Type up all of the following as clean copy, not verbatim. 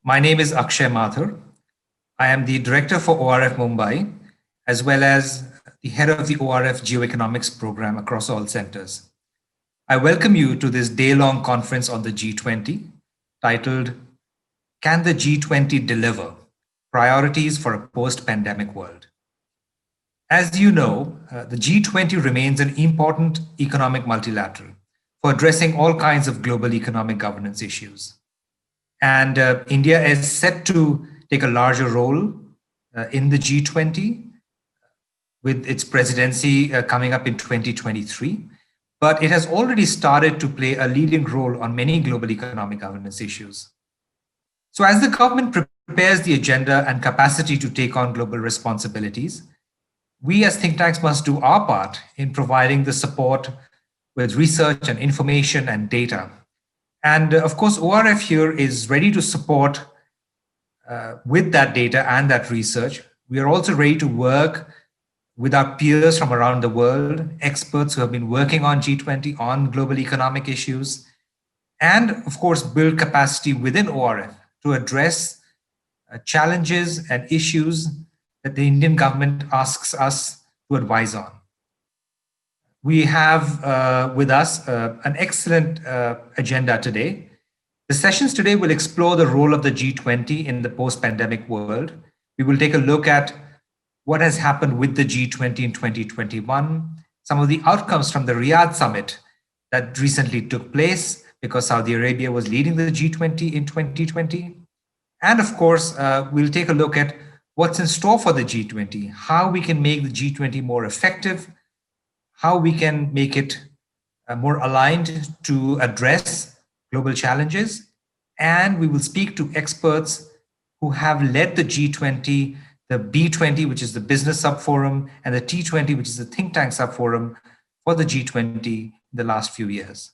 My name is Akshay Mathur. I am the director for ORF Mumbai, as well as the head of the ORF Geoeconomics program across all centers. I welcome you to this day-long conference on the G20 titled, Can the G20 Deliver? Priorities for a Post-Pandemic World. As you know, the G20 remains an important economic multilateral for addressing all kinds of global economic governance issues. And India is set to take a larger role in the G20 with its presidency coming up in 2023. But it has already started to play a leading role on many global economic governance issues. So as the government prepares the agenda and capacity to take on global responsibilities, we as think tanks must do our part in providing the support with research and information and data. And of course, ORF here is ready to support with that data and that research. We are also ready to work with our peers from around the world, experts who have been working on G20 on global economic issues, and of course, build capacity within ORF to address challenges and issues that the Indian government asks us to advise on. We have with us an excellent agenda today. The sessions today will explore the role of the G20 in the post-pandemic world. We will take a look at what has happened with the G20 in 2021, some of the outcomes from the Riyadh summit that recently took place because Saudi Arabia was leading the G20 in 2020. And of course, we'll take a look at what's in store for the G20, how we can make the G20 more effective, how we can make it more aligned to address global challenges. And we will speak to experts who have led the G20, the B20, which is the business subforum, and the T20, which is the think tank subforum for the G20 in the last few years.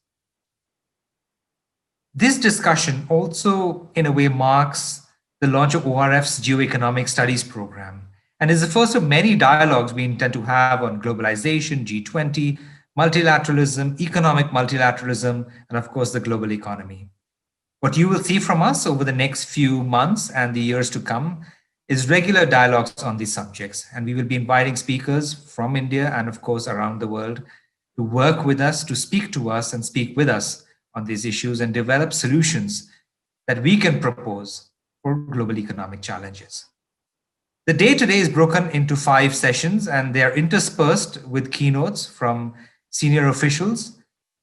This discussion also, in a way, marks the launch of ORF's Geoeconomics Studies program, and is the first of many dialogues we intend to have on globalization, G20, multilateralism, economic multilateralism, and of course, the global economy. What you will see from us over the next few months and the years to come is regular dialogues on these subjects. And we will be inviting speakers from India and of course, around the world to work with us, to speak to us and speak with us on these issues and develop solutions that we can propose for global economic challenges. The day today is broken into 5 sessions and they are interspersed with keynotes from senior officials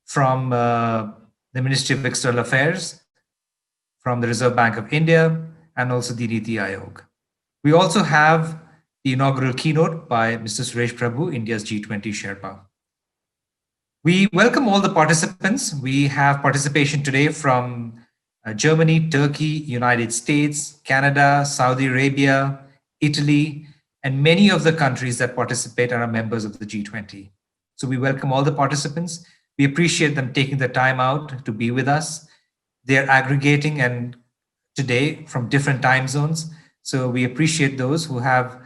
from the Ministry of External Affairs, from the Reserve Bank of India, and also the Niti Aayog. We also have the inaugural keynote by Mr. Suresh Prabhu, India's G20 Sherpa. We welcome all the participants. We have participation today from Germany, Turkey, United States, Canada, Saudi Arabia, Italy, and many of the countries that participate and are members of the G20. So we welcome all the participants. We appreciate them taking the time out to be with us. They're aggregating and today from different time zones. So we appreciate those who have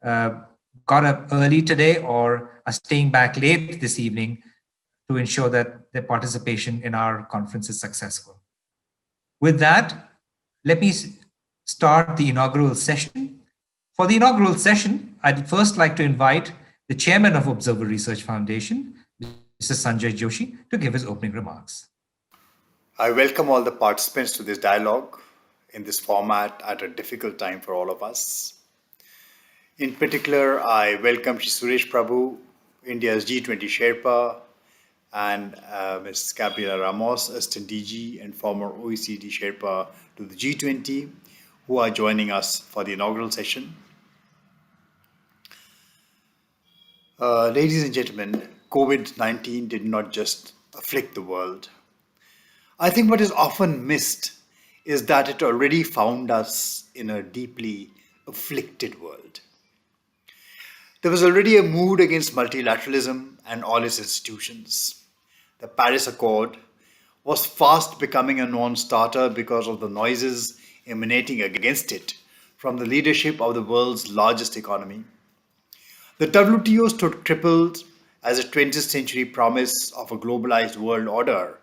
got up early today or are staying back late this evening to ensure that their participation in our conference is successful. With that, let me start the inaugural session. For the inaugural session, I'd first like to invite the chairman of Observer Research Foundation, Mr. Sunjoy Joshi, to give his opening remarks. I welcome all the participants to this dialogue in this format at a difficult time for all of us. In particular, I welcome Suresh Prabhu, India's G20 Sherpa, and Ms. Gabriela Ramos, Assistant DG and former OECD Sherpa to the G20, who are joining us for the inaugural session. Ladies and gentlemen, COVID-19 did not just afflict the world. I think what is often missed is that it already found us in a deeply afflicted world. There was already a mood against multilateralism and all its institutions. The Paris Accord was fast becoming a non-starter because of the noises emanating against it from the leadership of the world's largest economy. The WTO stood crippled as a 20th century promise of a globalized world order,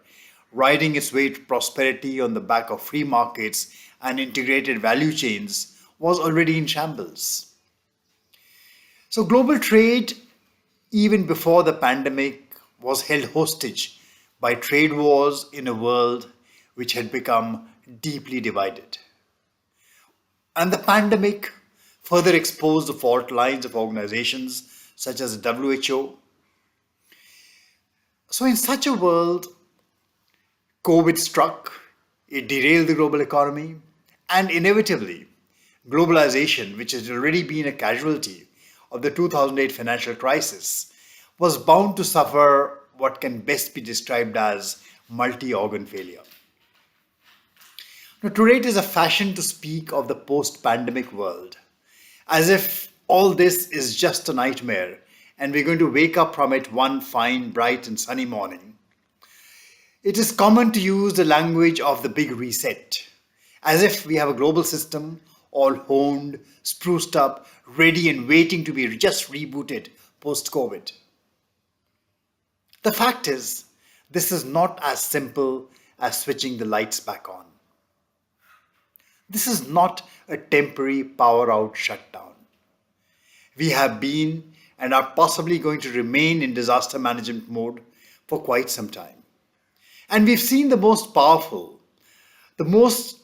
riding its way to prosperity on the back of free markets and integrated value chains was already in shambles. So, global trade, even before the pandemic, was held hostage by trade wars in a world which had become deeply divided. And the pandemic further exposed the fault lines of organizations such as the WHO. So, in such a world, COVID struck, it derailed the global economy, and inevitably, globalization, which has already been a casualty of the 2008 financial crisis, was bound to suffer what can best be described as multi organ failure. Now, today it is a fashion to speak of the post pandemic world as if all this is just a nightmare and we're going to wake up from it one fine, bright, and sunny morning. It is common to use the language of the big reset, as if we have a global system all honed, spruced up, ready and waiting to be just rebooted post COVID. The fact is, this is not as simple as switching the lights back on. This is not a temporary power out shutdown. We have been and are possibly going to remain in disaster management mode for quite some time. And we've seen the most powerful, the most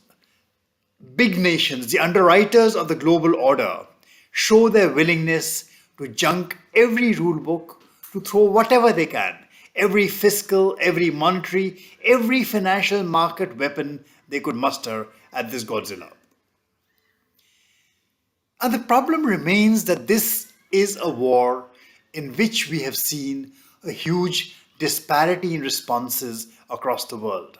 big nations, the underwriters of the global order, show their willingness to junk every rule book, to throw whatever they can, every fiscal, every monetary, every financial market weapon they could muster at this Godzilla. And the problem remains that this is a war in which we have seen a huge disparity in responses across the world.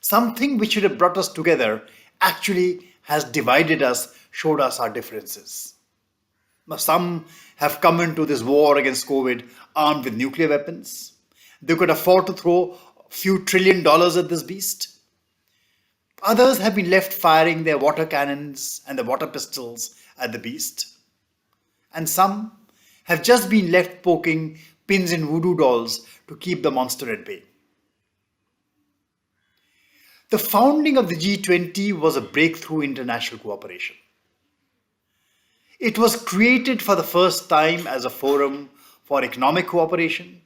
Something which should have brought us together actually has divided us, showed us our differences. Now, some have come into this war against COVID armed with nuclear weapons. They could afford to throw a few $1 trillion at this beast. Others have been left firing their water cannons and the water pistols at the beast. And some have just been left poking pins in voodoo dolls to keep the monster at bay. The founding of the G20 was a breakthrough in international cooperation. It was created for the first time as a forum for economic cooperation.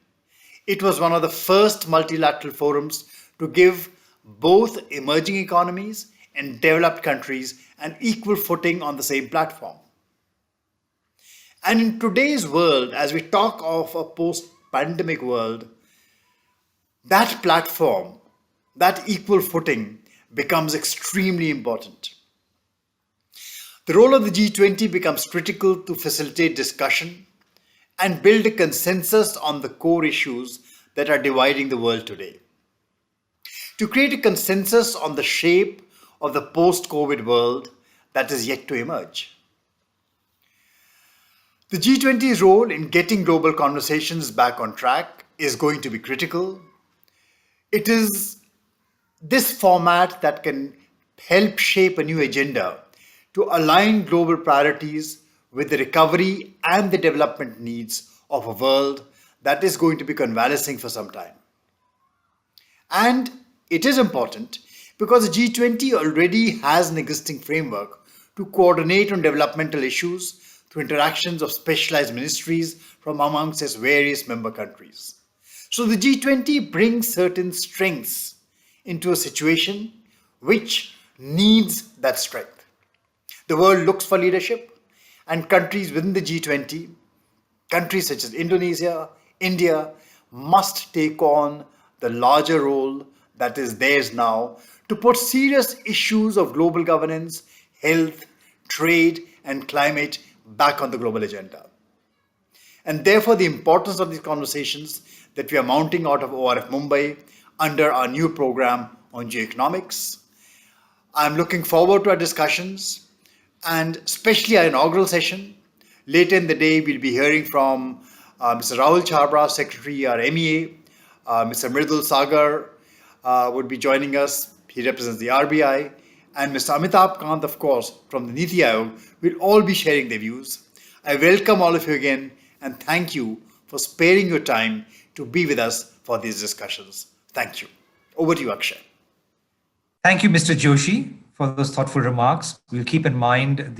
It was one of the first multilateral forums to give both emerging economies and developed countries an equal footing on the same platform. And in today's world, as we talk of a post-pandemic world, that platform, that equal footing becomes extremely important. The role of the G20 becomes critical to facilitate discussion and build a consensus on the core issues that are dividing the world today. To create a consensus on the shape of the post-COVID world that is yet to emerge. The G20's role in getting global conversations back on track is going to be critical. It is this format that can help shape a new agenda to align global priorities with the recovery and the development needs of a world that is going to be convalescing for some time. And it is important because the G20 already has an existing framework to coordinate on developmental issues through interactions of specialized ministries from amongst its various member countries. So the G20 brings certain strengths into a situation which needs that strength. The world looks for leadership, and countries within the G20, countries such as Indonesia, India, must take on the larger role that is theirs now to put serious issues of global governance, health, trade, and climate back on the global agenda. And therefore, the importance of these conversations that we are mounting out of ORF Mumbai under our new program on Geoeconomics. I'm looking forward to our discussions and especially our inaugural session. Later in the day, we'll be hearing from Mr. Rahul Chhabra, Secretary, our MEA. Mr. Mridul Sagar would be joining us. He represents the RBI. And Mr. Amitabh Kant, of course, from the Niti Aayog, will all be sharing their views. I welcome all of you again and thank you for sparing your time to be with us for these discussions. Thank you. Over to you, Akshay. Thank you, Mr. Joshi, for those thoughtful remarks. We'll keep in mind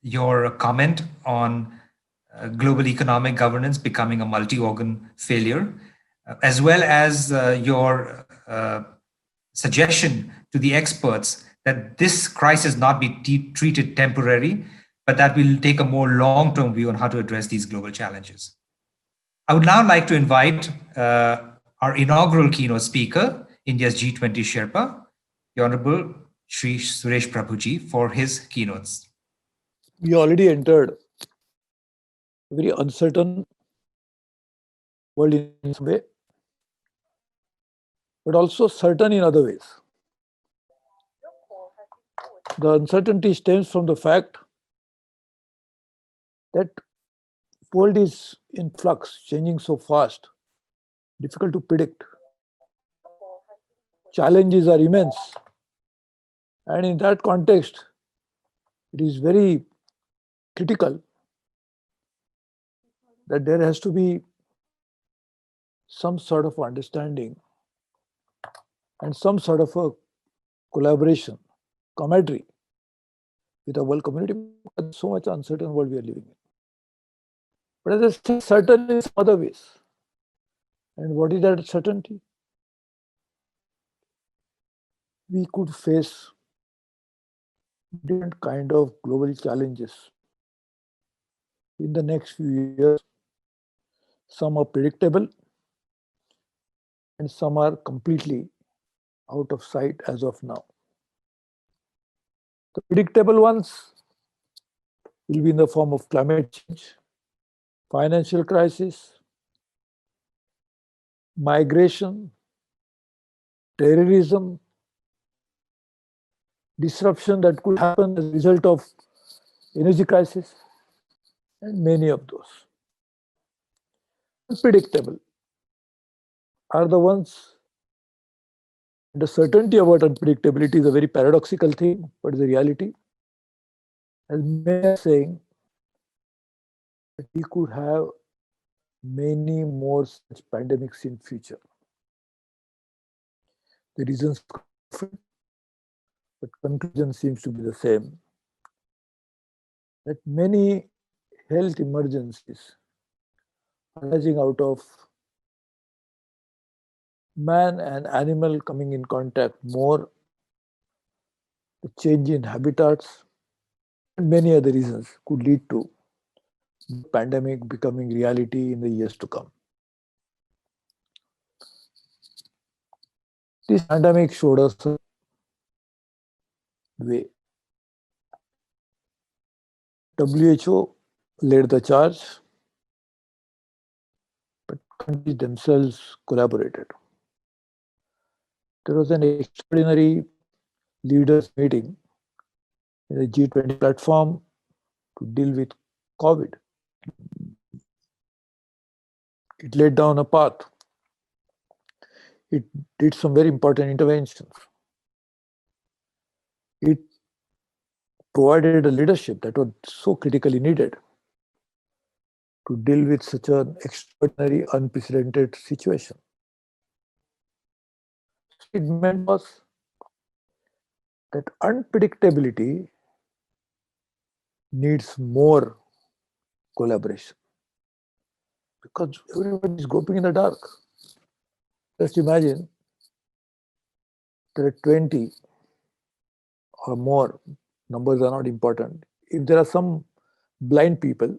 your comment on global economic governance becoming a multi-organ failure, as well as your suggestion to the experts that this crisis not be treated temporary, but that we'll take a more long-term view on how to address these global challenges. I would now like to invite our inaugural keynote speaker, India's G20 Sherpa, the Honorable Shri Suresh Prabhuji, for his keynotes. We already entered a very uncertain world in some way, but also certain in other ways. The uncertainty stems from the fact that world is in flux, changing so fast, difficult to predict. Challenges are immense. And in that context, it is very critical that there has to be some sort of understanding and some sort of a collaboration, camaraderie with the world community. Because so much uncertain world we are living in. But as I said, certain in some other ways. And what is that certainty? We could face different kind of global challenges in the next few years. Some are predictable and some are completely out of sight as of now. The predictable ones will be in the form of climate change, financial crisis, migration, terrorism, disruption that could happen as a result of energy crisis, and many of those. Unpredictable are the ones. The certainty about unpredictability is a very paradoxical thing, but it's a reality. As many are saying, that we could have many more such pandemics in future. The reasons are different, but conclusion seems to be the same. That many health emergencies arising out of man and animal coming in contact more, the change in habitats, and many other reasons could lead to the pandemic becoming reality in the years to come. This pandemic showed us a way. WHO led the charge, but countries themselves collaborated. There was an extraordinary leaders meeting in the G20 platform to deal with COVID. It laid down a path. It did some very important interventions. It provided a leadership that was so critically needed to deal with such an extraordinary, unprecedented situation. It meant was that unpredictability needs more collaboration because everybody is groping in the dark. Just imagine there are 20 or more, numbers are not important. If there are some blind people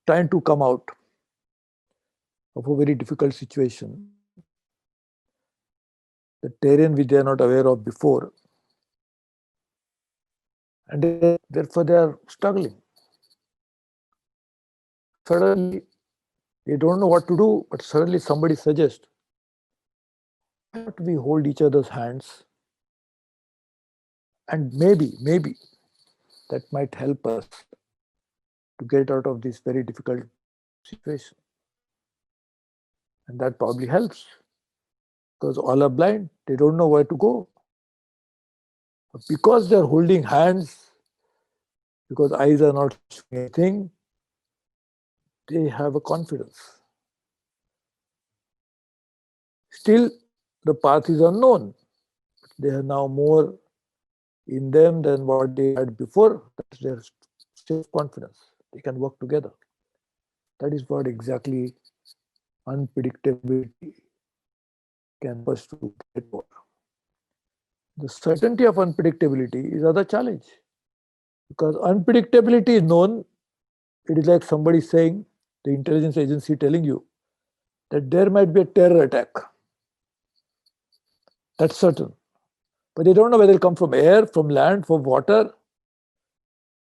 trying to come out of a very difficult situation, the terrain which they are not aware of before, and therefore they are struggling. Suddenly, they don't know what to do, but suddenly somebody suggests, why don't we hold each other's hands? And maybe that might help us to get out of this very difficult situation. And that probably helps because all are blind, they don't know where to go. But because they're holding hands, because eyes are not showing anything, they have a confidence. Still, the path is unknown. They have now more in them than what they had before. That's their self-confidence. They can work together. That is what exactly unpredictability can help us to get over. The certainty of unpredictability is other challenge. Because unpredictability is known, it is like somebody saying, the intelligence agency telling you that there might be a terror attack. That's certain. But they don't know whether it'll come from air, from land, from water.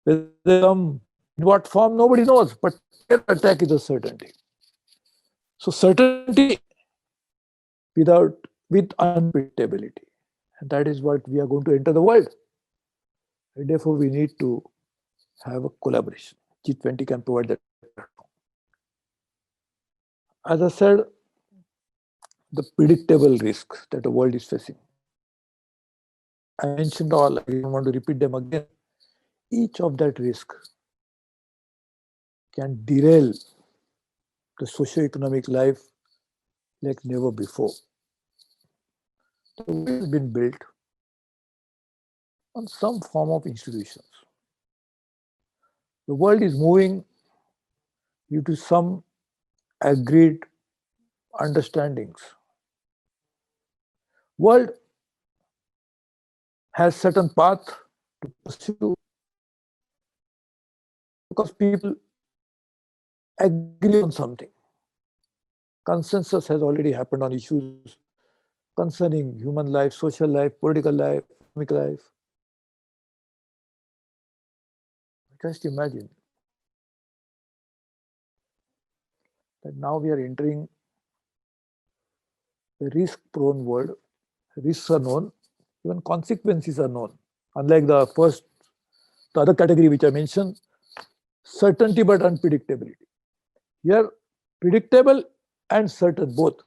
Whether they come in what form, nobody knows. But terror attack is a certainty. So certainty with unpredictability. And that is what we are going to enter the world. And therefore, we need to have a collaboration. G20 can provide that platform. As I said, the predictable risks that the world is facing. I mentioned all, I don't want to repeat them again. Each of that risk can derail the socio-economic life like never before. The world has been built on some form of institutions. The world is moving due to some agreed understandings. World has certain path to pursue because people agree on something. Consensus has already happened on issues concerning human life, social life, political life, economic life. Just imagine that now we are entering a risk-prone world. Risks are known, even consequences are known. Unlike the other category which I mentioned, certainty but unpredictability. Here, predictable and certain, both.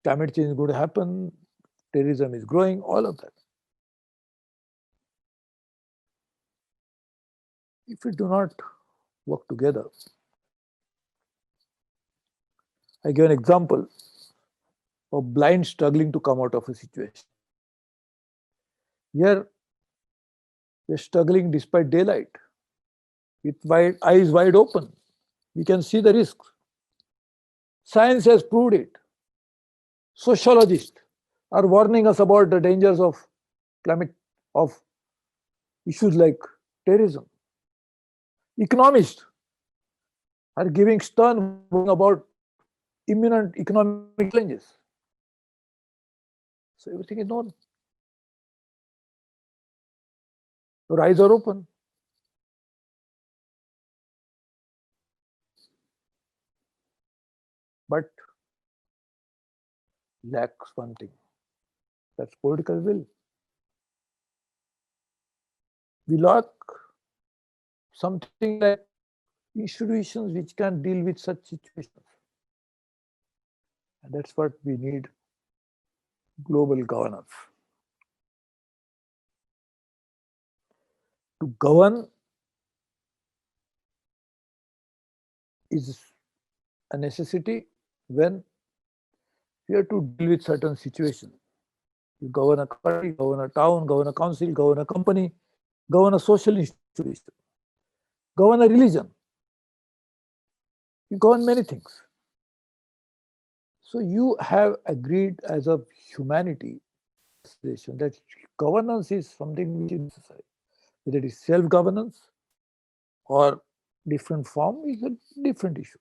Climate change is going to happen, terrorism is growing, all of that. If we do not work together, I give an example of blind struggling to come out of a situation. Here, we are struggling despite daylight, with eyes wide open. We can see the risks. Science has proved it. Sociologists are warning us about the dangers of climate, of issues like terrorism. Economists are giving stern warning about imminent economic challenges. So everything is known. Your eyes are open. But lacks one thing. That's political will. We lack something like institutions which can deal with such situations. And that's what we need, global governance. To govern is a necessity when you have to deal with certain situations. You govern a country, govern a town, govern a council, govern a company, govern a social institution, govern a religion. You govern many things. So you have agreed as a humanity that governance is something which is necessary. Whether it is self-governance or different form is a different issue.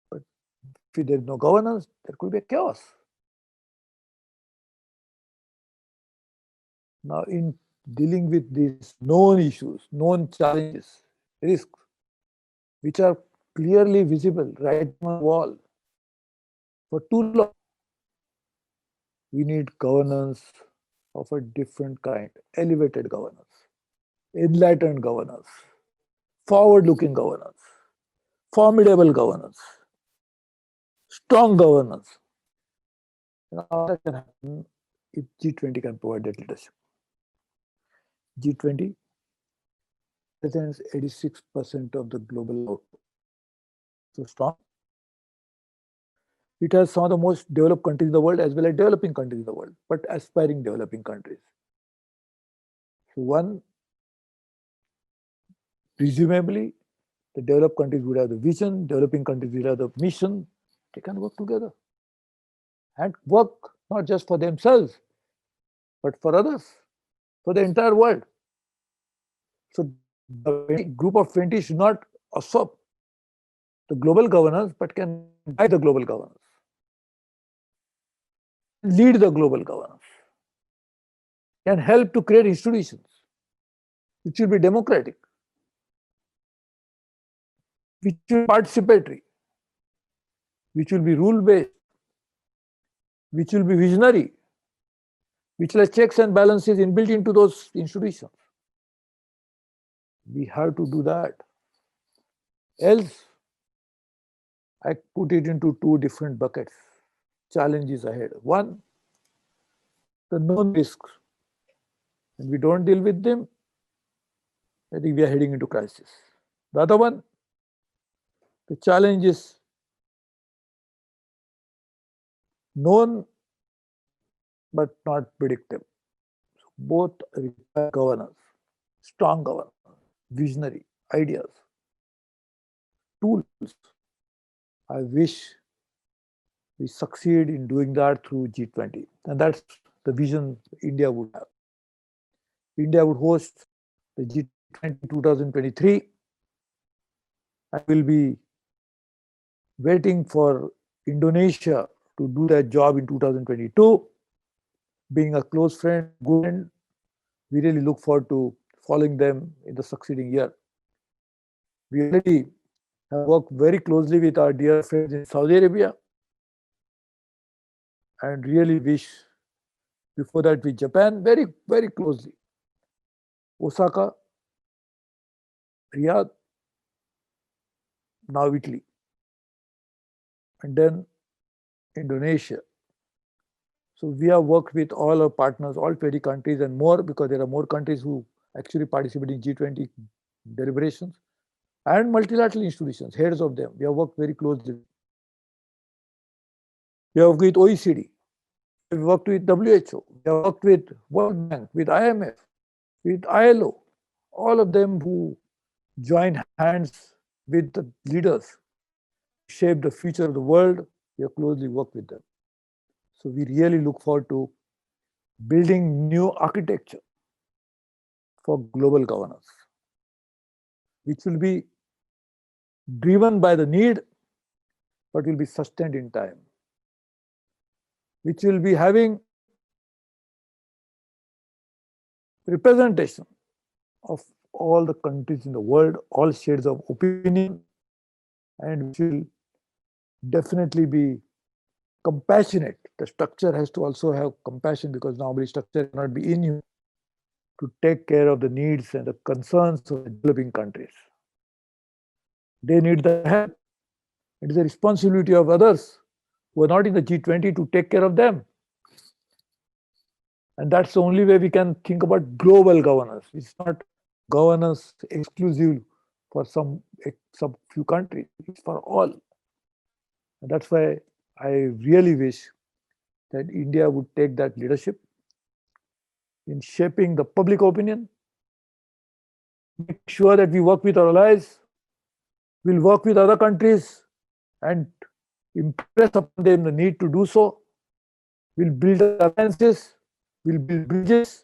But if there is no governance, there could be a chaos. Now, in dealing with these known issues, known challenges, risks, which are clearly visible right on the wall for too long, we need governance of a different kind, elevated governance, enlightened governance, forward-looking governance, formidable governance, strong governance. And all that can happen if G20 can provide that leadership. G20 represents 86% of the global output. So strong. It has some of the most developed countries in the world as well as developing countries in the world, but aspiring developing countries. So one, presumably, the developed countries would have the vision, developing countries will have the mission. They can work together and work not just for themselves, but for others, for the entire world. So the group of 20 should not usurp the global governance, but can guide the global governance, lead the global governance, can help to create institutions which will be democratic, which will be participatory, which will be rule-based, which will be visionary, which will have checks and balances inbuilt into those institutions. We have to do that. Else, I put it into two different buckets. Challenges ahead. One, the known risks. When we don't deal with them, I think we are heading into crisis. The other one, the challenge is known but not predictable. So both require governance, strong governance, visionary ideas, tools. I wish we succeed in doing that through G20. And that's the vision India would have. India would host the G20 2023 and will be waiting for Indonesia to do that job in 2022. Being a close friend, good friend, we really look forward to following them in the succeeding year. We already have worked very closely with our dear friends in Saudi Arabia and really wish before that with Japan very, very closely. Osaka, Riyadh, now Italy, and then Indonesia. So we have worked with all our partners, all 20 countries and more, because there are more countries who actually participate in G20 deliberations, and multilateral institutions, heads of them. We have worked very closely. We have worked with OECD, we have worked with WHO, we have worked with World Bank, with IMF, with ILO, all of them who join hands with the leaders, shape the future of the world. We have closely worked with them. So we really look forward to building new architecture for global governance, which will be driven by the need, but will be sustained in time, which will be having representation of all the countries in the world, all shades of opinion, and which will definitely be compassionate. The structure has to also have compassion, because normally structure cannot be in you to take care of the needs and the concerns of the developing countries. They need the help. It is the responsibility of others who are not in the G20 to take care of them. And that's the only way we can think about global governance. It's not governance exclusive for some few countries. It's for all. And that's why I really wish that India would take that leadership in shaping the public opinion, make sure that we work with our allies, we'll work with other countries and impress upon them the need to do so. We'll build alliances, we'll build bridges,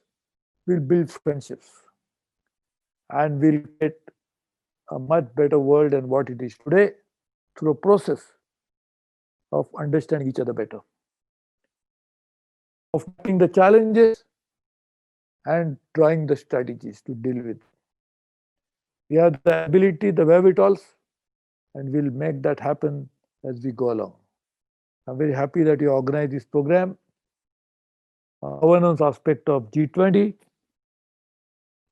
we'll build friendships, and we'll get a much better world than what it is today through a process of understanding each other better, of taking the challenges and drawing the strategies to deal with. We have the ability, the wherewithals, and we'll make that happen as we go along. I'm very happy that you organized this program. Governance aspect of G20,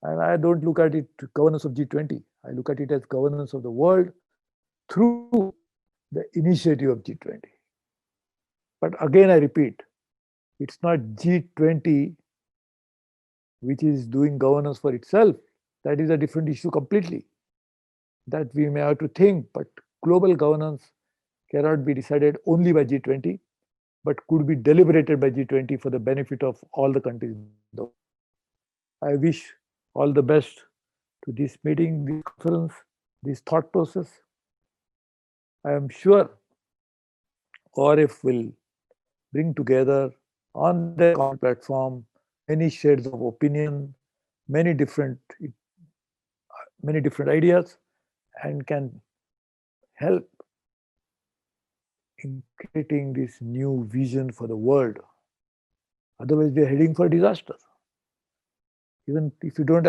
and I don't look at it governance of G20. I look at it as governance of the world through the initiative of G20. But again, I repeat, it's not G20 which is doing governance for itself. That is a different issue completely that we may have to think, but global governance cannot be decided only by G20, but could be deliberated by G20 for the benefit of all the countries in the world. I wish all the best to this meeting, this conference, this thought process. I am sure ORF will bring together on the common platform many shades of opinion, many different ideas, and can help in creating this new vision for the world. Otherwise, we are heading for disaster. Even if you don't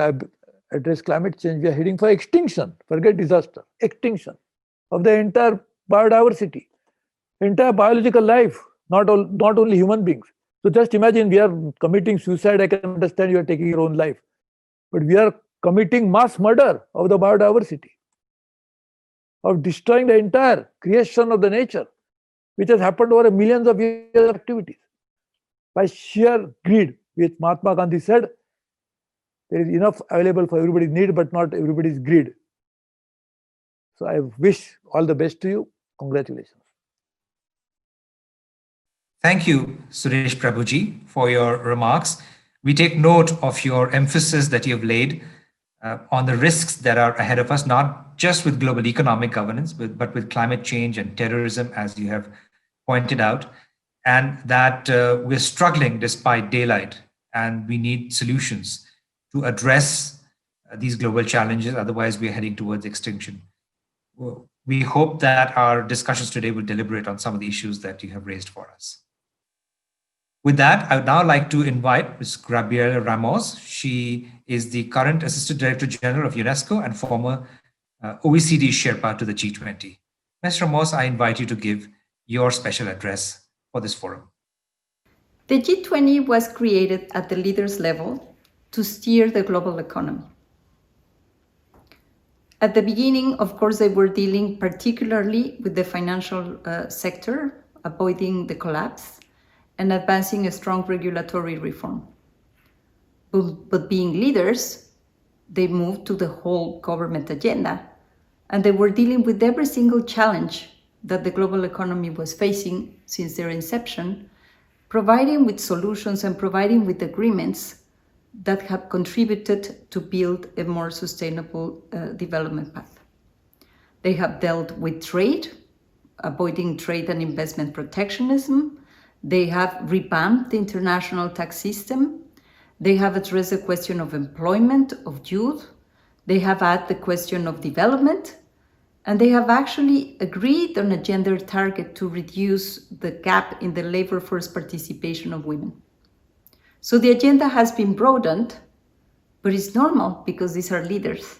address climate change, we are heading for extinction. Forget disaster, extinction of the entire biodiversity, entire biological life, not only human beings. So just imagine we are committing suicide. I can understand you are taking your own life, but we are committing mass murder of the biodiversity, of destroying the entire creation of the nature, which has happened over millions of years of activities by sheer greed, which Mahatma Gandhi said, there is enough available for everybody's need, but not everybody's greed. So I wish all the best to you. Congratulations. Thank you, Suresh Prabhuji, for your remarks. We take note of your emphasis that you have laid on the risks that are ahead of us, not just with global economic governance, but with climate change and terrorism, as you have pointed out, and that we're struggling despite daylight, and we need solutions to address these global challenges. Otherwise, we're heading towards extinction. We hope that our discussions today will deliberate on some of the issues that you have raised for us. With that, I would now like to invite Ms. Gabriela Ramos. She is the current Assistant Director General of UNESCO and former OECD Sherpa to the G20. Ms. Ramos, I invite you to give your special address for this forum. The G20 was created at the leaders' level to steer the global economy. At the beginning, of course, they were dealing particularly with the financial sector, avoiding the collapse, and advancing a strong regulatory reform. But being leaders, they moved to the whole government agenda, and they were dealing with every single challenge that the global economy was facing since their inception, providing with solutions and providing with agreements that have contributed to build a more sustainable development path. They have dealt with trade, avoiding trade and investment protectionism. They have revamped the international tax system. They have addressed the question of employment of youth. They have had the question of development. And they have actually agreed on a gender target to reduce the gap in the labor force participation of women. So the agenda has been broadened, but it's normal because these are leaders,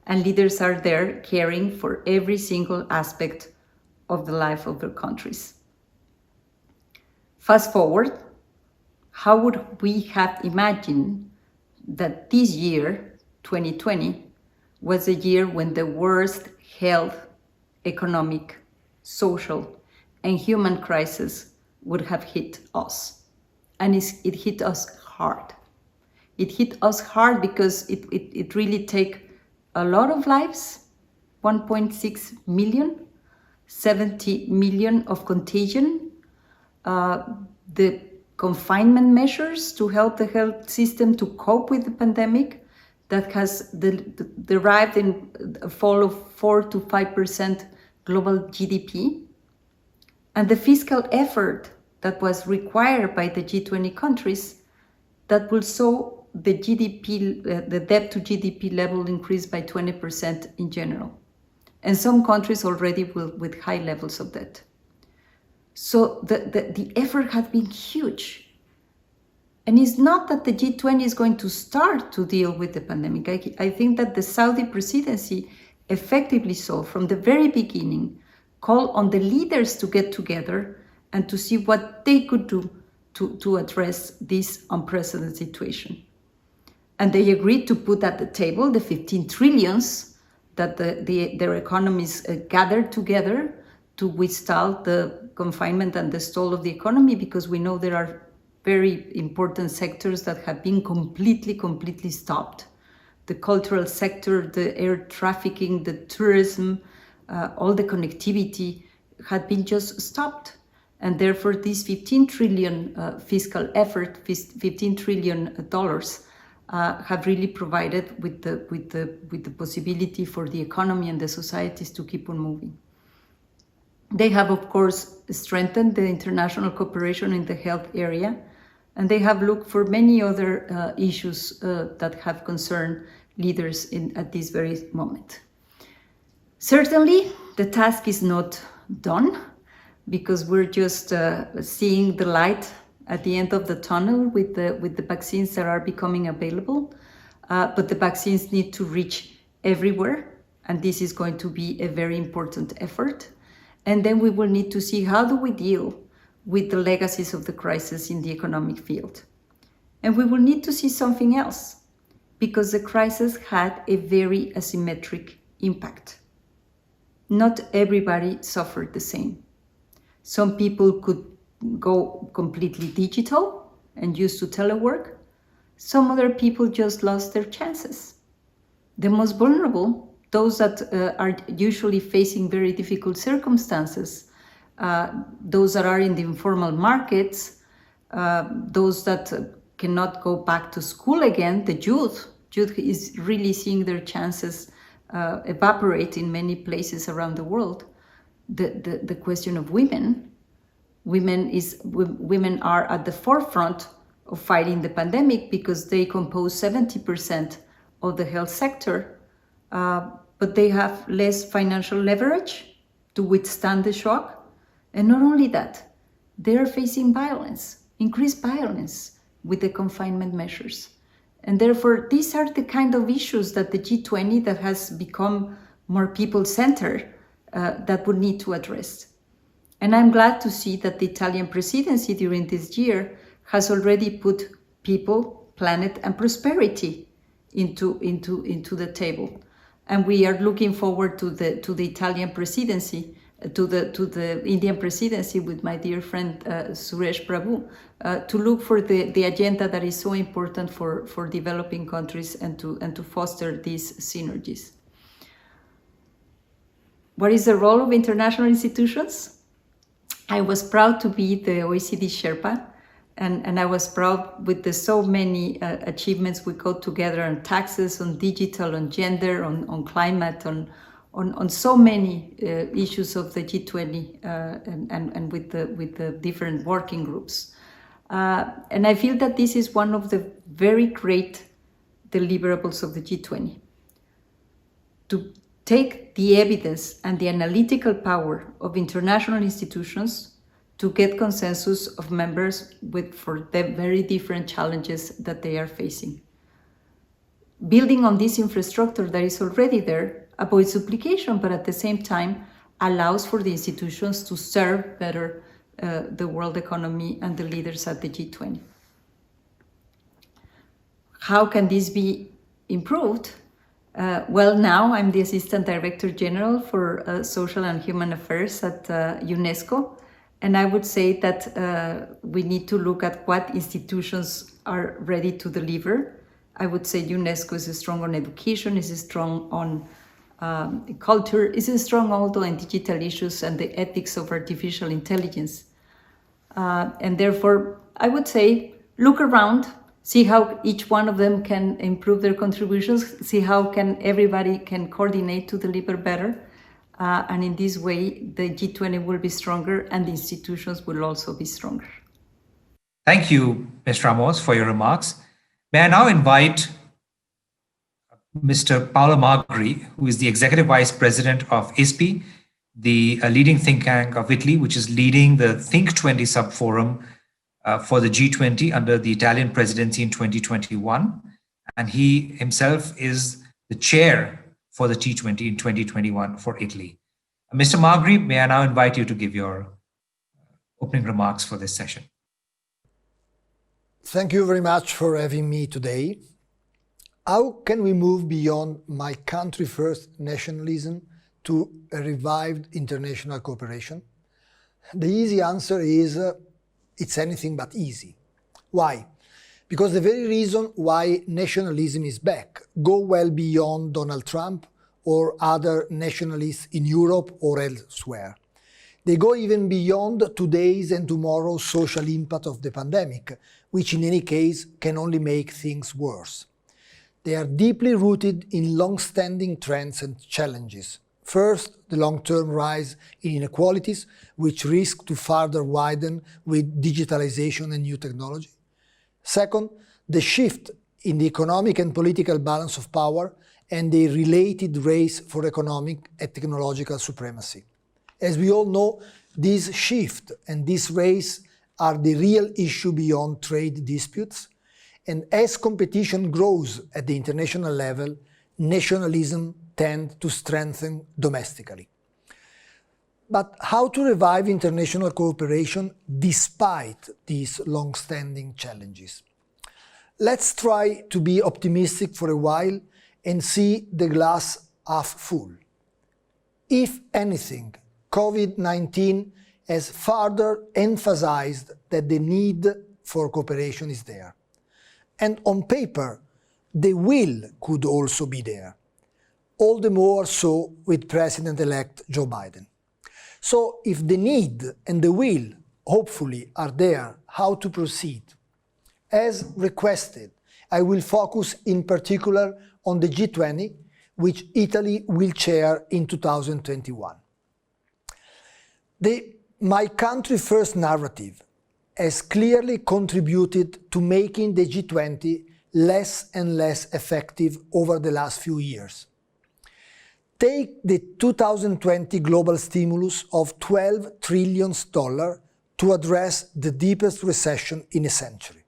and leaders are there caring for every single aspect of the life of their countries. Fast forward, how would we have imagined that this year, 2020, was a year when the worst health, economic, social, and human crisis would have hit us? And it hit us hard. It hit us hard because it really take a lot of lives, 1.6 million, 70 million of contagion, the confinement measures to help the health system to cope with the pandemic that has derived in a fall of 4 to 5% global GDP, and the fiscal effort that was required by the G20 countries that will saw the GDP, the debt to GDP level increase by 20% in general. And some countries already with high levels of debt. So the effort has been huge. And it's not that the G20 is going to start to deal with the pandemic. I think that the Saudi presidency effectively so from the very beginning called on the leaders to get together and to see what they could do to address this unprecedented situation. And they agreed to put at the table the 15 trillions that their economies gathered together to withstand the confinement and the stall of the economy, because we know there are very important sectors that have been completely stopped. The cultural sector, the air trafficking, the tourism, all the connectivity, had been just stopped. And therefore, this 15 trillion fiscal effort, $15 trillion, have really provided with the possibility for the economy and the societies to keep on moving. They have, of course, strengthened the international cooperation in the health area, and they have looked for many other issues that have concerned leaders at this very moment. Certainly, the task is not done, because we're just seeing the light at the end of the tunnel with the vaccines that are becoming available. But the vaccines need to reach everywhere, and this is going to be a very important effort. And then we will need to see how do we deal with the legacies of the crisis in the economic field. And we will need to see something else, because the crisis had a very asymmetric impact. Not everybody suffered the same. Some people could go completely digital and used to telework. Some other people just lost their chances. The most vulnerable, those that are usually facing very difficult circumstances, those that are in the informal markets, those that cannot go back to school again, the youth is really seeing their chances evaporate in many places around the world. The question of women are at the forefront of fighting the pandemic because they compose 70% of the health sector, but they have less financial leverage to withstand the shock. And not only that, they are facing violence, increased violence with the confinement measures. And therefore, these are the kind of issues that the G20 that has become more people-centered that would need to address. And I'm glad to see that the Italian presidency during this year has already put people, planet, and prosperity into the table. And we are looking forward to the Italian presidency, to the Indian presidency with my dear friend Suresh Prabhu, to look for the agenda that is so important for developing countries and to foster these synergies. What is the role of international institutions? I was proud to be the OECD Sherpa, and I was proud with the so many achievements we got together on taxes, on digital, on gender, on climate, on so many issues of the G20 and with the different working groups. And I feel that this is one of the very great deliverables of the G20. To take the evidence and the analytical power of international institutions to get consensus of members for the very different challenges that they are facing. Building on this infrastructure that is already there avoids duplication, but at the same time allows for the institutions to serve better the world economy and the leaders at the G20. How can this be improved? Well, now I'm the Assistant Director General for Social and Human Affairs at UNESCO. And I would say that we need to look at what institutions are ready to deliver. I would say UNESCO is strong on education, is strong on culture, is strong also on digital issues and the ethics of artificial intelligence. And therefore, I would say, look around, see how each one of them can improve their contributions, see how everybody can coordinate to deliver better. And in this way, the G20 will be stronger and the institutions will also be stronger. Thank you, Ms. Ramos, for your remarks. May I now invite Mr. Paolo Magri, who is the Executive Vice President of ISPI, the leading think tank of Italy, which is leading the Think 20 sub-forum for the G20 under the Italian presidency in 2021. And he himself is the chair for the G20 in 2021 for Italy. Mr. Magri, may I now invite you to give your opening remarks for this session. Thank you very much for having me today. How can we move beyond my country-first nationalism to a revived international cooperation? The easy answer is it's anything but easy. Why? Because the very reason why nationalism is back go well beyond Donald Trump or other nationalists in Europe or elsewhere. They go even beyond today's and tomorrow's social impact of the pandemic, which in any case can only make things worse. They are deeply rooted in long-standing trends and challenges. First, the long-term rise in inequalities, which risk to further widen with digitalization and new technology. Second, the shift in the economic and political balance of power and the related race for economic and technological supremacy. As we all know, this shift and this race are the real issue beyond trade disputes, and as competition grows at the international level, nationalism tends to strengthen domestically. But how to revive international cooperation despite these long-standing challenges? Let's try to be optimistic for a while and see the glass half full. If anything, COVID-19 has further emphasized that the need for cooperation is there. And on paper, the will could also be there. All the more so with President-elect Joe Biden. So if the need and the will, hopefully, are there, how to proceed? As requested, I will focus in particular on the G20, which Italy will chair in 2021. The "My country first" narrative has clearly contributed to making the G20 less and less effective over the last few years. Take the 2020 global stimulus of $12 trillion to address the deepest recession in a century.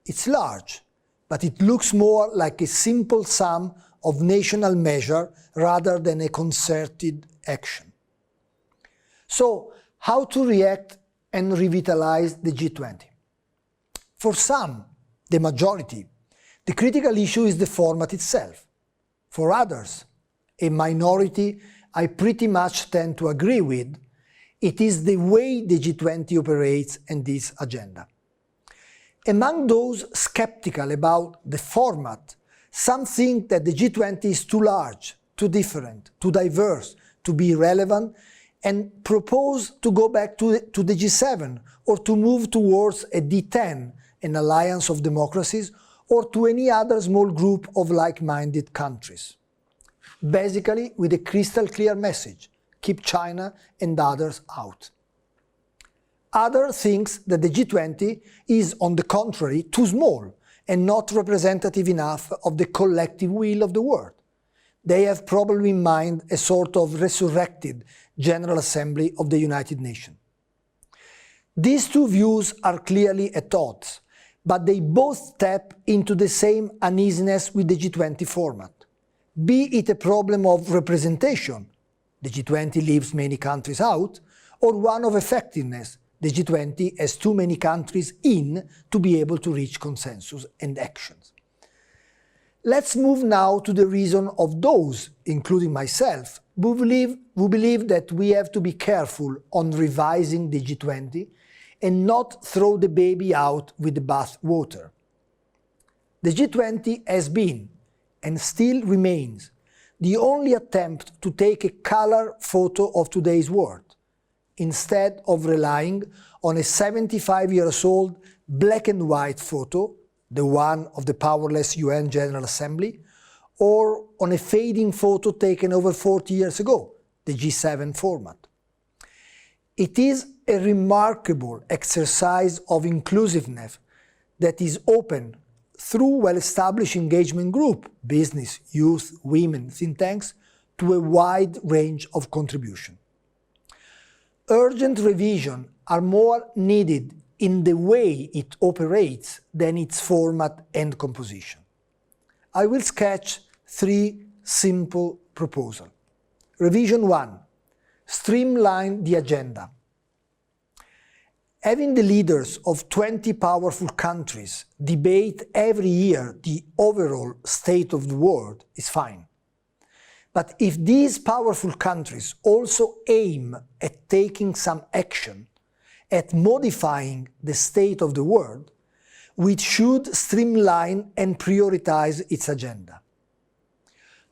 It's large, but it looks more like a simple sum of national measure rather than a concerted action. So, how to react and revitalize the G20? For some, the majority, the critical issue is the format itself. For others, a minority I pretty much tend to agree with, it is the way the G20 operates and this agenda. Among those skeptical about the format, some think that the G20 is too large, too different, too diverse to be relevant, and propose to go back to the G7 or to move towards a D10, an alliance of democracies, or to any other small group of like-minded countries. Basically, with a crystal clear message: keep China and others out. Others think that the G20 is, on the contrary, too small and not representative enough of the collective will of the world. They have probably in mind a sort of resurrected General Assembly of the United Nations. These two views are clearly at odds, but they both tap into the same uneasiness with the G20 format. Be it a problem of representation, the G20 leaves many countries out, or one of effectiveness, the G20 has too many countries in to be able to reach consensus and actions. Let's move now to the reason of those, including myself, who believe that we have to be careful on revising the G20 and not throw the baby out with the bath water. The G20 has been, and still remains, the only attempt to take a color photo of today's world, instead of relying on a 75-year-old black and white photo, the one of the powerless UN General Assembly, or on a fading photo taken over 40 years ago, the G7 format. It is a remarkable exercise of inclusiveness that is open through well-established engagement group, business, youth, women, think tanks, to a wide range of contribution. Urgent revision are more needed in the way it operates than its format and composition. I will sketch three simple proposals. Revision 1. Streamline the agenda. Having the leaders of 20 powerful countries debate every year the overall state of the world is fine. But if these powerful countries also aim at taking some action, at modifying the state of the world, we should streamline and prioritize its agenda.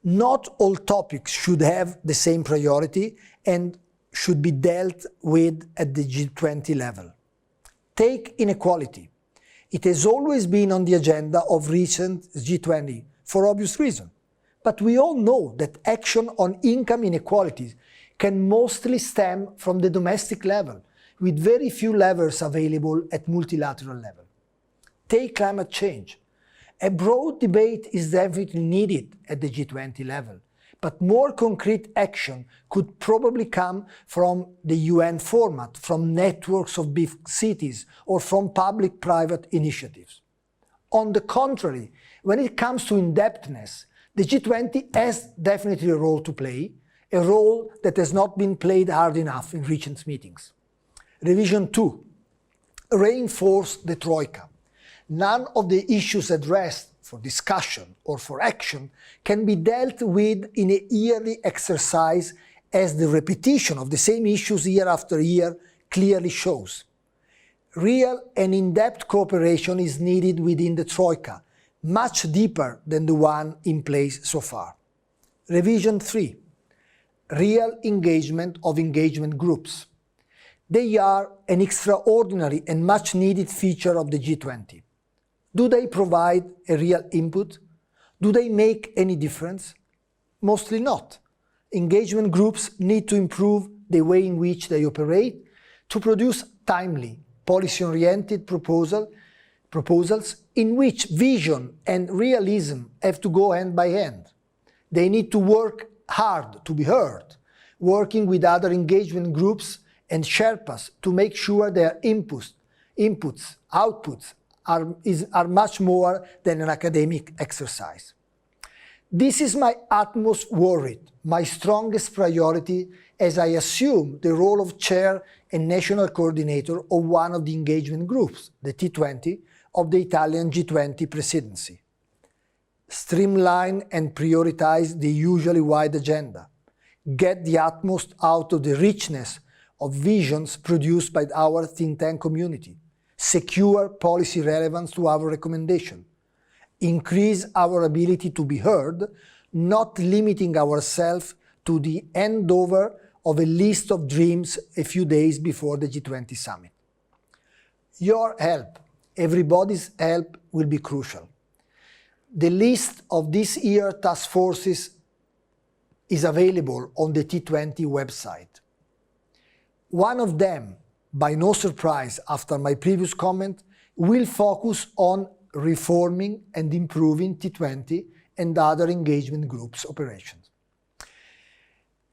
Not all topics should have the same priority, and should be dealt with at the G20 level. Take inequality. It has always been on the agenda of recent G20 for obvious reasons. But we all know that action on income inequalities can mostly stem from the domestic level, with very few levers available at multilateral level. Take climate change. A broad debate is definitely needed at the G20 level, but more concrete action could probably come from the UN format, from networks of big cities, or from public-private initiatives. On the contrary, when it comes to indebtedness, the G20 has definitely a role to play, a role that has not been played hard enough in recent meetings. Revision 2. Reinforce the Troika. None of the issues addressed for discussion or for action can be dealt with in a yearly exercise, as the repetition of the same issues year after year clearly shows. Real and in-depth cooperation is needed within the Troika, much deeper than the one in place so far. Revision 3. Real engagement of engagement groups. They are an extraordinary and much needed feature of the G20. Do they provide a real input? Do they make any difference? Mostly not. Engagement groups need to improve the way in which they operate to produce timely, policy-oriented proposals in which vision and realism have to go hand by hand. They need to work hard to be heard, working with other engagement groups and Sherpas to make sure their outputs are much more than an academic exercise. This is my utmost worry, my strongest priority, as I assume the role of chair and national coordinator of one of the engagement groups, the T20, of the Italian G20 presidency. Streamline and prioritize the usually wide agenda. Get the utmost out of the richness of visions produced by our think tank community. Secure policy relevance to our recommendation. Increase our ability to be heard, not limiting ourselves to the handover of a list of dreams a few days before the G20 summit. Your help, everybody's help, will be crucial. The list of this year's task forces is available on the T20 website. One of them, by no surprise after my previous comment, will focus on reforming and improving T20 and other engagement groups' operations.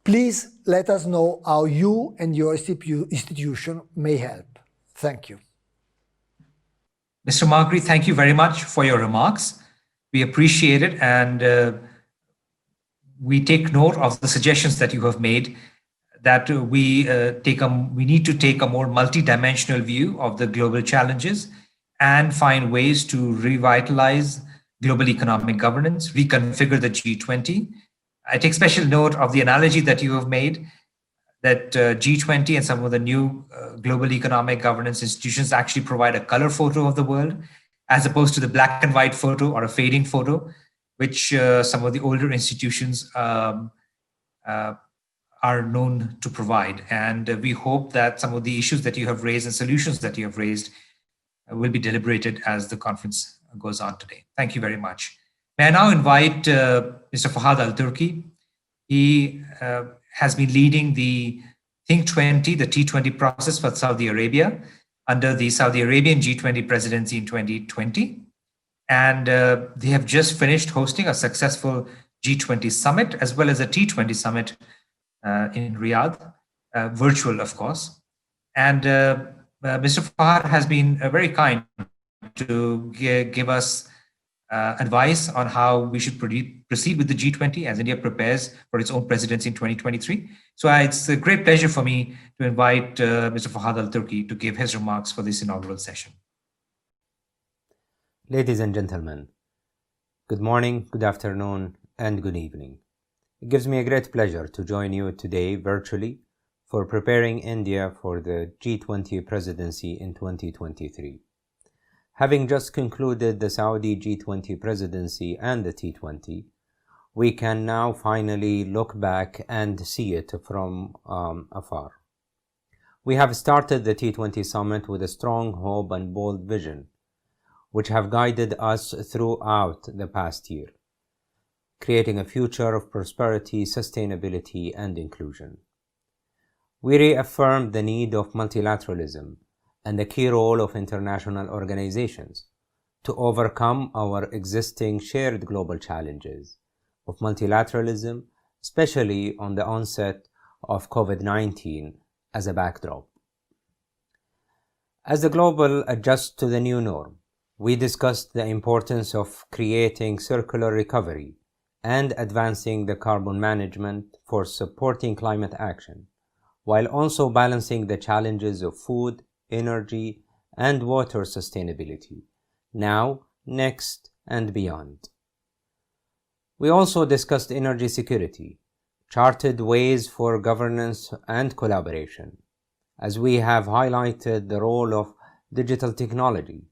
Please let us know how you and your institution may help. Thank you. Mr. Magri, thank you very much for your remarks. We appreciate it, and we take note of the suggestions that you have made, that we need to take a more multidimensional view of the global challenges and find ways to revitalize global economic governance, reconfigure the G20. I take special note of the analogy that you have made, that G20 and some of the new global economic governance institutions actually provide a color photo of the world, as opposed to the black and white photo or a fading photo, which some of the older institutions are known to provide. And we hope that some of the issues that you have raised and solutions that you have raised will be deliberated as the conference goes on today. Thank you very much. May I now invite Mr. Fahad Al-Turki. He has been leading the Think 20, the T20 process for Saudi Arabia under the Saudi Arabian G20 presidency in 2020. And they have just finished hosting a successful G20 summit, as well as a T20 summit in Riyadh, virtual, of course. And Mr. Fahad has been very kind to give us advice on how we should proceed with the G20 as India prepares for its own presidency in 2023. So it's a great pleasure for me to invite Mr. Fahad Al-Turki to give his remarks for this inaugural session. Ladies and gentlemen, good morning, good afternoon, and good evening. It gives me a great pleasure to join you today virtually for preparing India for the G20 presidency in 2023. Having just concluded the Saudi G20 presidency and the T20, we can now finally look back and see it from afar. We have started the T20 summit with a strong hope and bold vision, which have guided us throughout the past year, creating a future of prosperity, sustainability, and inclusion. We reaffirmed the need of multilateralism and the key role of international organizations to overcome our existing shared global challenges of multilateralism, especially on the onset of COVID-19 as a backdrop. As the global adjusts to the new norm, we discussed the importance of creating circular recovery and advancing the carbon management for supporting climate action, while also balancing the challenges of food, energy, and water sustainability, now, next, and beyond. We also discussed energy security, charted ways for governance and collaboration, as we have highlighted the role of digital technology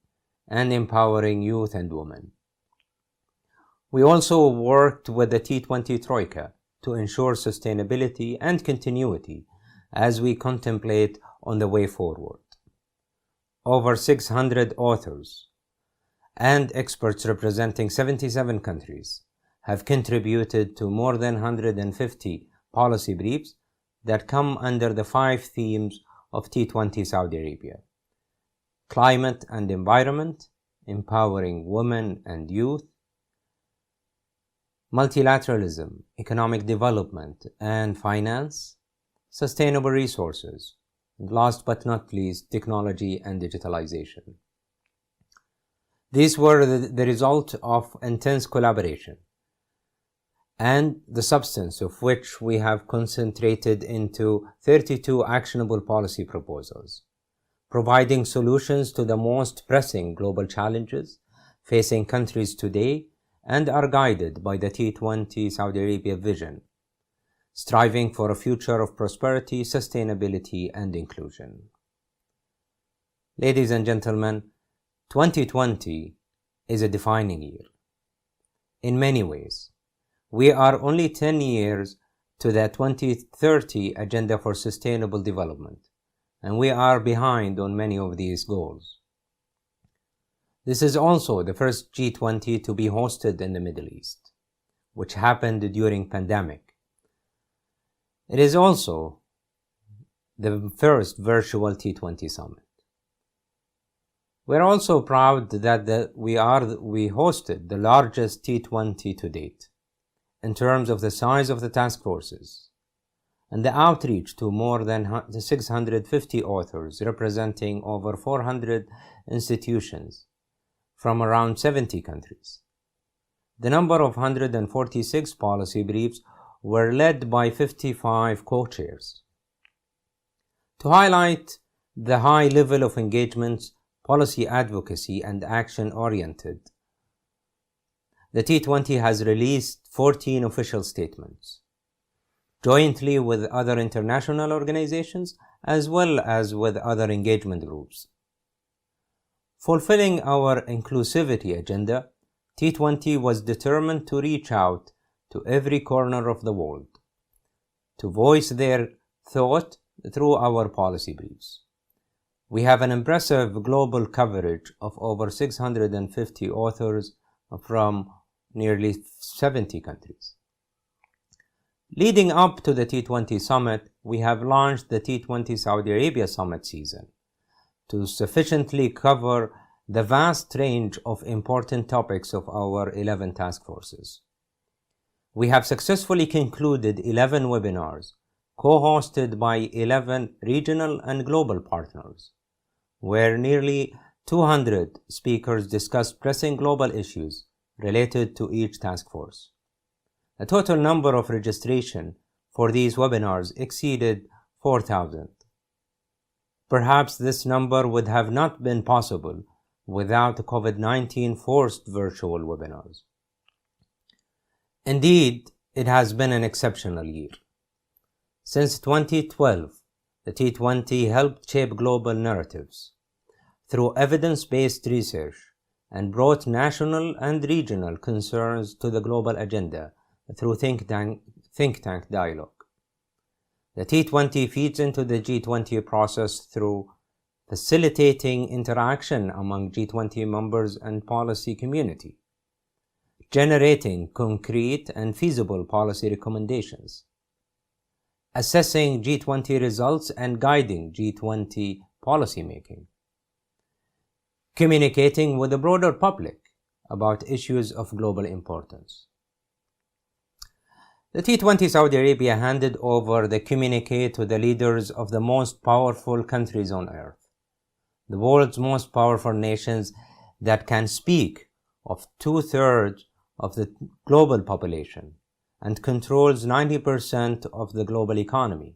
and empowering youth and women. We also worked with the T20 Troika to ensure sustainability and continuity as we contemplate on the way forward. Over 600 authors and experts representing 77 countries have contributed to more than 150 policy briefs that come under the 5 themes of T20 Saudi Arabia: climate and environment, empowering women and youth, multilateralism, economic development and finance, sustainable resources, and last but not least, technology and digitalization. These were the result of intense collaboration, and the substance of which we have concentrated into 32 actionable policy proposals, providing solutions to the most pressing global challenges facing countries today, and are guided by the T20 Saudi Arabia vision, striving for a future of prosperity, sustainability, and inclusion. Ladies and gentlemen, 2020 is a defining year. In many ways, we are only 10 years to the 2030 Agenda for Sustainable Development, and we are behind on many of these goals. This is also the first G20 to be hosted in the Middle East, which happened during pandemic. It is also the first virtual T20 summit. We're also proud that we hosted the largest T20 to date in terms of the size of the task forces and the outreach to more than 650 authors representing over 400 institutions from around 70 countries. The number of 146 policy briefs were led by 55 co-chairs. To highlight the high level of engagements, policy advocacy, and action-oriented, the T20 has released 14 official statements, jointly with other international organizations as well as with other engagement groups. Fulfilling our inclusivity agenda, T20 was determined to reach out to every corner of the world, to voice their thought through our policy briefs. We have an impressive global coverage of over 650 authors from nearly 70 countries. Leading up to the T20 summit, we have launched the T20 Saudi Arabia summit season to sufficiently cover the vast range of important topics of our 11 task forces. We have successfully concluded 11 webinars co-hosted by 11 regional and global partners, where nearly 200 speakers discussed pressing global issues related to each task force. The total number of registration for these webinars exceeded 4,000. Perhaps this number would have not been possible without the COVID-19 forced virtual webinars. Indeed, it has been an exceptional year. Since 2012, the T20 helped shape global narratives through evidence-based research and brought national and regional concerns to the global agenda through think tank dialogue. The T20 feeds into the G20 process through facilitating interaction among G20 members and policy community, generating concrete and feasible policy recommendations, assessing G20 results and guiding G20 policymaking, communicating with the broader public about issues of global importance. The T20 Saudi Arabia handed over the communique to the leaders of the most powerful countries on earth, the world's most powerful nations that can speak of 2/3 of the global population and controls 90% of the global economy,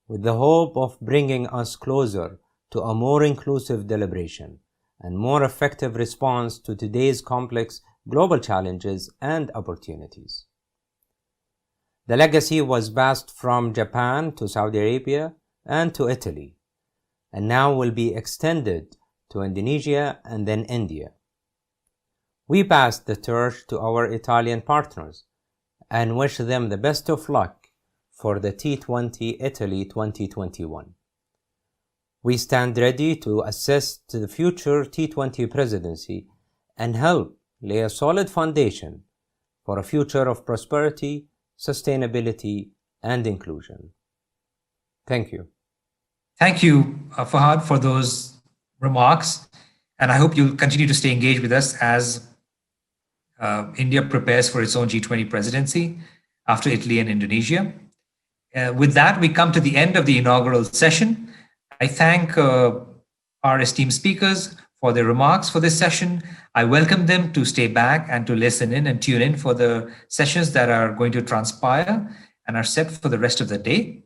with the hope of bringing us closer to a more inclusive deliberation and more effective response to today's complex global challenges and opportunities. The legacy was passed from Japan to Saudi Arabia and to Italy, and now will be extended to Indonesia and then India. We passed the torch to our Italian partners and wish them the best of luck for the T20 Italy 2021. We stand ready to assist the future T20 presidency and help lay a solid foundation for a future of prosperity, sustainability, and inclusion. Thank you. Thank you, Fahad, for those remarks. And I hope you'll continue to stay engaged with us as India prepares for its own G20 presidency after Italy and Indonesia. With that, we come to the end of the inaugural session. I thank our esteemed speakers for their remarks for this session. I welcome them to stay back and to listen in and tune in for the sessions that are going to transpire and are set for the rest of the day.